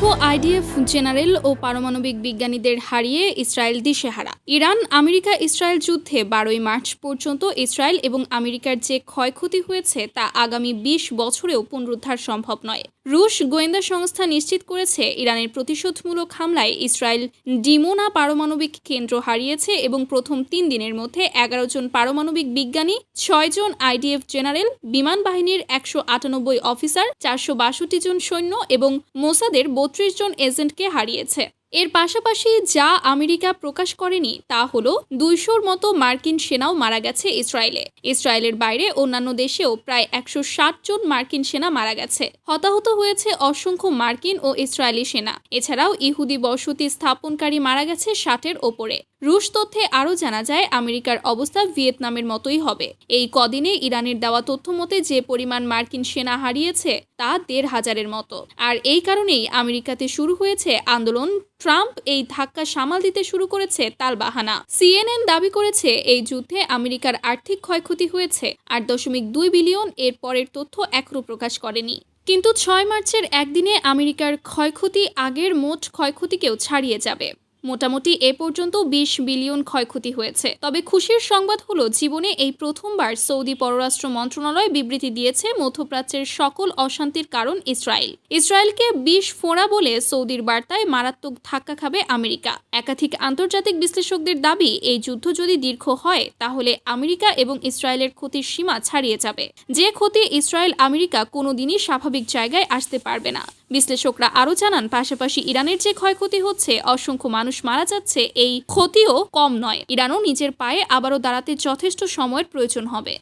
অসংখ্য IDF general ও পারমাণবিক বিজ্ঞানীদের হারিয়ে ইসরায়েল দিশেহারা। ইরান আমেরিকা ইসরায়েল যুদ্ধে 12ই মার্চ পর্যন্ত ইসরায়েল এবং আমেরিকার যে ক্ষয়ক্ষতি হয়েছে তা আগামী 20 বছরেও পুনরুদ্ধার সম্ভব নয়। রুশ গোয়েন্দা সংস্থা নিশ্চিত করেছে ইরানের প্রতিশোধমূলক হামলায় ইসরায়েল ডিমোনা পারমাণবিক কেন্দ্র হারিয়েছে এবং প্রথম 3 দিনের মধ্যে 11 জন পারমাণবিক বিজ্ঞানী, 6 জন আইডিএফ জেনারেল, বিমান বাহিনীর 198 অফিসার, 462 জন সৈন্য এবং মোসাদের 32 জন এজেন্টকে হারিয়েছে। এর পাশাপাশি যা আমেরিকা প্রকাশ করেনি তা হলো 200-র মতো মার্কিন সেনাও মারা গেছে ইসরায়েলে। ইসরায়েলের বাইরে অন্যান্য দেশেও প্রায় 160 জন মার্কিন সেনা মারা গেছে। হতাহত হয়েছে অসংখ্য মার্কিন ও ইসরায়েলি সেনা। এছাড়াও ইহুদি বসতি স্থাপনকারী মারা গেছে 60-এর ওপরে। রুশ তথ্যে আরও জানা যায় আমেরিকার অবস্থা ভিয়েতনামের মতোই হবে। এই কদিনে ইরানের দেওয়া তথ্য মতে যে পরিমাণ মার্কিন সেনা হারিয়েছে তা 1,500-এর মতো। আর এই কারণেই আমেরিকাতে শুরু হয়েছে আন্দোলন। ট্রাম্প এই ধাক্কা সামাল দিতে শুরু করেছে তালবাহানা। সিএনএন দাবি করেছে এই যুদ্ধে আমেরিকার আর্থিক ক্ষয়ক্ষতি হয়েছে 8.2 বিলিয়ন। এর পরের তথ্য এখনও প্রকাশ করেনি। কিন্তু 6 মার্চের একদিনে আমেরিকার ক্ষয়ক্ষতি আগের মোট ক্ষয়ক্ষতিকেও ছাড়িয়ে যাবে। মোটামুটি এ পর্যন্ত 20 বিলিয়ন ক্ষয়ক্ষতি হয়েছে। তবে খুশির সংবাদ হলো জীবনে এই প্রথমবার সৌদি পররাষ্ট্র মন্ত্রণালয় বিবৃতি দিয়েছে মধ্যপ্রাচ্যের সকল অশান্তির কারণ ইসরায়েল। ইসরায়েলকে বিষ ফোঁড়া বলে সৌদির বার্তায় মারাত্মক ধাক্কা খাবে আমেরিকা। একাধিক আন্তর্জাতিক বিশ্লেষকদের দাবি এই যুদ্ধ যদি দীর্ঘ হয় তাহলে আমেরিকা এবং ইসরায়েলের ক্ষতির সীমা ছাড়িয়ে যাবে। যে ক্ষতি ইসরায়েল আমেরিকা কোনোদিনই স্বাভাবিক জায়গায় আসতে পারবে না। বিশ্লেষকরা আরও জানান পাশাপাশি ইরানের যে ক্ষয়ক্ষতি হচ্ছে, অসংখ্য মানুষ মারা যাচ্ছে, এই ক্ষতিও কম নয়। ইরানও নিজের পায়ে আবারও দাঁড়াতে যথেষ্ট সময়ের প্রয়োজন হবে।